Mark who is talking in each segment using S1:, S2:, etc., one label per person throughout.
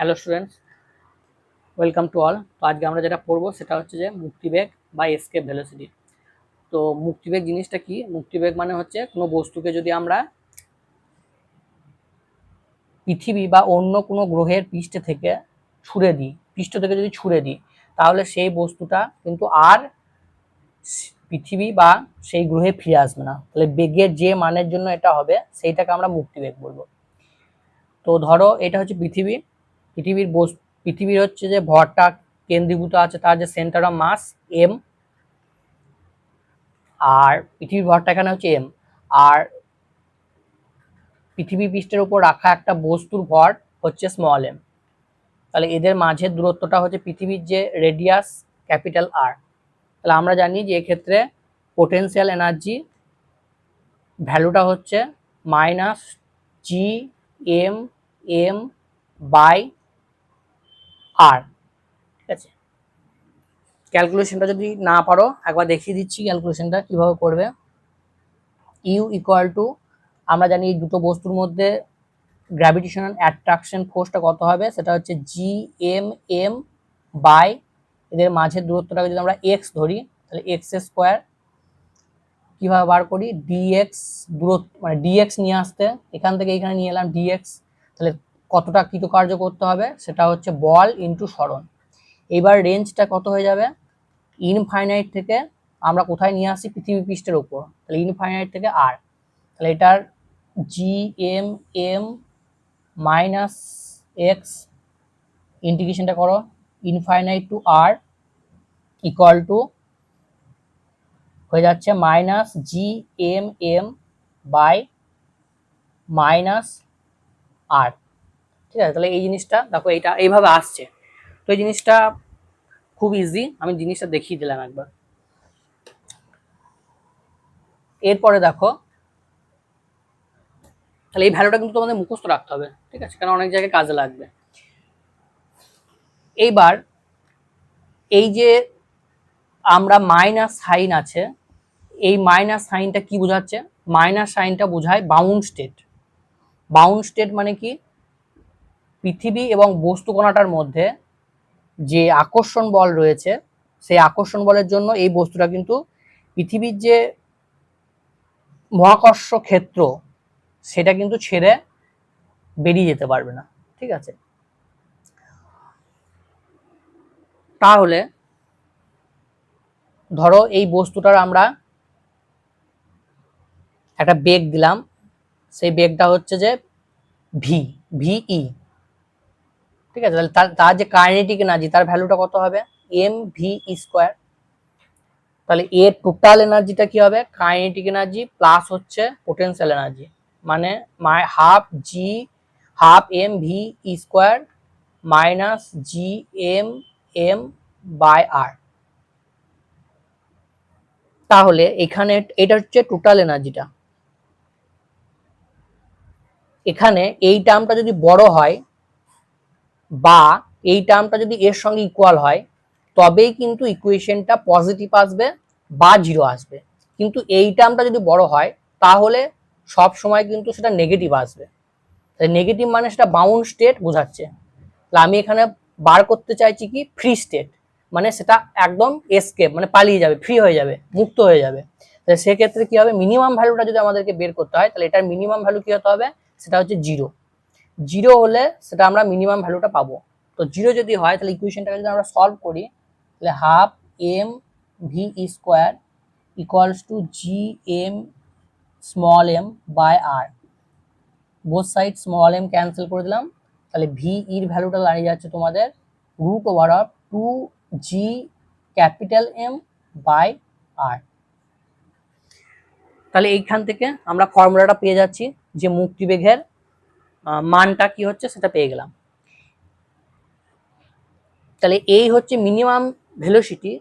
S1: Hello students, welcome to all. তো আজকে আমরা যেটা পড়বো সেটা হচ্ছে যে মুক্তিবেগ বা এসকেপ ভেলোসিটি। তো মুক্তিবেগ জিনিসটা কি? মুক্তিবেগ মানে হচ্ছে কোনো বস্তুকে যদি আমরা পৃথিবী বা অন্য কোনো গ্রহের পৃষ্ঠ থেকে ছুড়ে দিই তাহলে সেই বস্তুটা কিন্তু আর পৃথিবী বা সেই গ্রহে ফিরে আসবে না। তাহলে বেগের যে মানের জন্য এটা হবে সেইটাকে আমরা মুক্তিবেগ বলবো। তো ধরো এটা হচ্ছে পৃথিবীর হচ্ছে যে ভরটা কেন্দ্রীভূত আছে, তার যে সেন্টার অফ মাস এম, আর পৃথিবীর ভরটা এখানে হচ্ছে এম, আর পৃথিবী পৃষ্ঠের উপর রাখা একটা বস্তুর ভর হচ্ছে স্মল এম। তাহলে এদের মাঝের দূরত্বটা হচ্ছে পৃথিবীর যে রেডিয়াস ক্যাপিটাল আর। তাহলে আমরা জানি যে এক্ষেত্রে পোটেনশিয়াল এনার্জি ভ্যালুটা হচ্ছে minus G M M by R. ঠিক আছে, ক্যালকুলেশনটা যদি না পারো একবার দেখিয়ে দিচ্ছি ক্যালকুলেশনটা কিভাবে করবে। ইউ ইকুয়াল টু, আমরা জানি এই দুটো বস্তুর মধ্যে গ্র্যাভিটেশনাল অ্যাট্রাকশন ফোর্সটা কত হবে, সেটা হচ্ছে জি এম এম বাই এদের মাঝের দূরত্বটাকে যদি আমরা এক্স ধরি তাহলে এক্স স্কোয়ার। কীভাবে বার করি? ডিএক্স দূরত্ব মানে ডিএক্স নিয়ে আসতে, এখান থেকে এখানে নিয়ে এলাম ডিএক্স। তাহলে কতটা কৃতকার্য করতে হবে সেটা হচ্ছে বল ইন্টু সরণ। এবার রেঞ্জটা কত হয়ে যাবে? ইনফাইনাইট থেকে আমরা কোথায় নিয়ে আসি? পৃথিবী পৃষ্ঠের উপর। তাহলে ইনফাইনাইট থেকে আর, তাহলে এটার G M M minus X ইন্টিগ্রেশনটা করো infinite to R equal to হয়ে যাচ্ছে minus G M M by minus R. ঠিক আছে, তাহলে এই জিনিসটা দেখো এইটা এইভাবে আসছে। তো এই জিনিসটা খুব ইজি, আমি জিনিসটা দেখিয়ে দিলাম একবার। এরপরে দেখো, তাহলে এই ভ্যালুটা কিন্তু তোমাদের মুখস্থ রাখতে হবে, ঠিক আছে, কারণ অনেক জায়গায় কাজে লাগবে। এইবার এই যে আমরা মাইনাস সাইন আছে, এই মাইনাস সাইনটা কি বোঝাচ্ছে? মাইনাস সাইনটা বোঝায় বাউন্ড স্টেট। বাউন্ড স্টেট মানে কি? পৃথিবী এবং বস্তু কণাটার মধ্যে যে আকর্ষণ বল রয়েছে, সেই আকর্ষণ বলের জন্য এই বস্তুটা কিন্তু পৃথিবীর যে মহাকর্ষ ক্ষেত্র সেটা কিন্তু ছেড়ে বেরিয়ে যেতে পারবে না। ঠিক আছে, তাহলে ধরো এই বস্তুটার আমরা একটা বেগ দিলাম, সেই বেগটা হচ্ছে যে ভিই। ঠিক আছে, তাহলে তার যে কাইনেটিক এনার্জি তার ভ্যালুটা কত হবে? M V square. তাহলে এর টোটাল এনার্জিটা কি হবে? কাইনেটিক এনার্জি প্লাস হচ্ছে পোটেনশিয়াল এনার্জি, মানে half M V square minus G M M by R. তাহলে এখানে এটা হচ্ছে টোটাল এনার্জিটা। এখানে এই টার্মটা যদি বড় হয় বা এই টার্মটা যদি এর সঙ্গে ইকুয়াল হয় তবেই কিন্তু ইকুয়েশনটা পজিটিভ আসবে বা জিরো আসবে। কিন্তু এই টার্মটা যদি বড় হয় তাহলে সব সময় কিন্তু সেটা নেগেটিভ আসবে। নেগেটিভ মানে সেটা বাউন্ড স্টেট বোঝাচ্ছে। তাহলে আমি এখানে বার করতে চাইছি কি? ফ্রি স্টেট, মানে সেটা একদম এসকেপ, মানে পালিয়ে যাবে, ফ্রি হয়ে যাবে, মুক্ত হয়ে যাবে। তাহলে সেক্ষেত্রে কি হবে? মিনিমাম ভ্যালুটা যদি আমাদেরকে বের করতে হয় তাহলে এটার মিনিমাম ভ্যালু কি হতে হবে? সেটা হচ্ছে জিরো। জিরো হলে সেটা আমরা মিনিমাম ভ্যালুটা পাবো। তো জিরো যদি হয় তাহলে ইকুয়েশনটাকে যদি আমরা সলভ করি তাহলে half M V square equals to G M small M by R. Both side small M cancel করে দিলাম, তাহলে ভি ইর ভ্যালুটা দাঁড়িয়ে যাচ্ছে তোমাদের root over of 2g capital M by R. তাহলে এইখান থেকে আমরা ফর্মুলাটা পেয়ে যাচ্ছি যে মুক্তিবেগের মানটা কি হচ্ছে সেটা পেয়ে গেলাম। তাহলে এই হচ্ছে মিনিমাম ভেলোসিটি,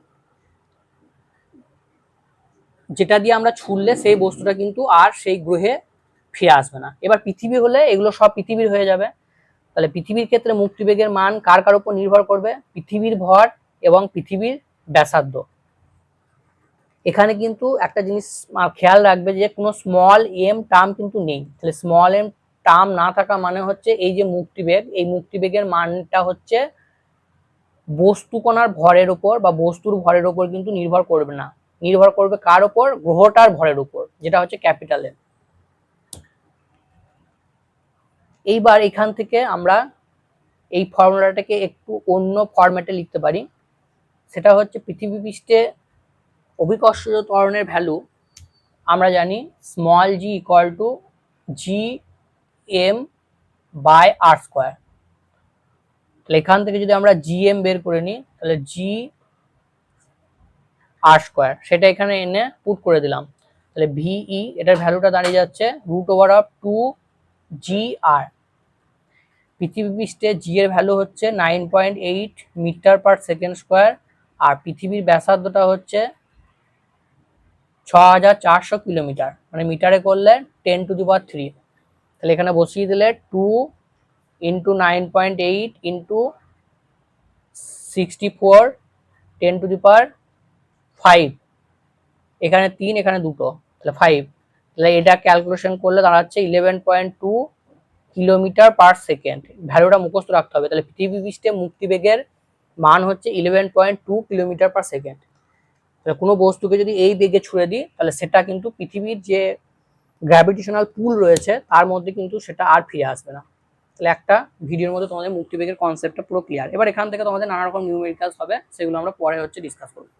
S1: যেটা দিয়ে আমরা ছুড়লে সেই বস্তুটা কিন্তু আর সেই গ্রহে ফিরে আসবে না। এবার পৃথিবী হলে এগুলো সব পৃথিবীর হয়ে যাবে। তাহলে পৃথিবীর ক্ষেত্রে মুক্তিবেগের মান কার কার উপর নির্ভর করবে? পৃথিবীর ভর এবং পৃথিবীর ব্যাসার্ধ। এখানে কিন্তু একটা জিনিস খেয়াল রাখবে যে কোনো স্মল এম টার্ম কিন্তু নেই। তাহলে স্মল এম টার্ম না থাকা মানে হচ্ছে এই যে মুক্তিবেগ, এই মুক্তিবেগের মানটা হচ্ছে বস্তু কণার ভরের উপর বা বস্তুর ভরের উপর কিন্তু নির্ভর করবে না, নির্ভর করবে কার উপর? গ্রহটার ভরের উপর, যেটা হচ্ছে ক্যাপিটাল এম। এইবার এখান থেকে আমরা এই ফর্মুলাটাকে একটু অন্য ফরম্যাটে লিখতে পারি। সেটা হচ্ছে পৃথিবী পৃষ্ঠে অভিকর্ষজ ত্বরণের ভ্যালু আমরা জানি small g equal to G M by r square. তাহলে এখান থেকে যদি আমরা জি এম বের করে নিই তাহলে জি আর স্কোয়ার সেটা এখানে এনে পুট করে দিলাম, তাহলে ভিই এটার ভ্যালুটা দাঁড়িয়ে যাচ্ছে √2 GR। পৃথিবী পৃষ্ঠে জি এর ভ্যালু হচ্ছে 9.8 মিটার পার সেকেন্ড স্কোয়ার, আর পৃথিবীর ব্যাসার্ধটা হচ্ছে 6400 কিলোমিটার, মানে মিটারে করলে 10⁻³ তাহলে এখানে বসিয়ে দিলে 2 ইন্টু 9.8 ইন্টু 64 10⁵, এখানে 3 এখানে 2, তাহলে 5, তাহলে এটা ক্যালকুলেশন করলে দাঁড়াচ্ছে 11.2 কিলোমিটার পার সেকেন্ড। ভ্যালুটা মুখস্থ রাখতে হবে। তাহলে পৃথিবী পৃষ্ঠে মুক্তিবেগের মান হচ্ছে 11.2 কিলোমিটার পার সেকেন্ড। তাহলে কোনো বস্তুকে যদি এই বেগে ছুড়ে দিই তাহলে সেটা কিন্তু পৃথিবীর যে গ্র্যাভিটেশনাল পুল রয়েছে তার মধ্যে কিন্তু সেটা আর ফিরে আসবে না। তাহলে একটা ভিডিওর মধ্যে তোমাদের মুক্তিবেগের কনসেপ্টটা পুরো ক্লিয়ার। এবার এখান থেকে তোমাদের নানা রকম নিউমেরিক্যালস হবে, সেগুলো আমরা পরে হচ্ছে ডিসকাস করবো।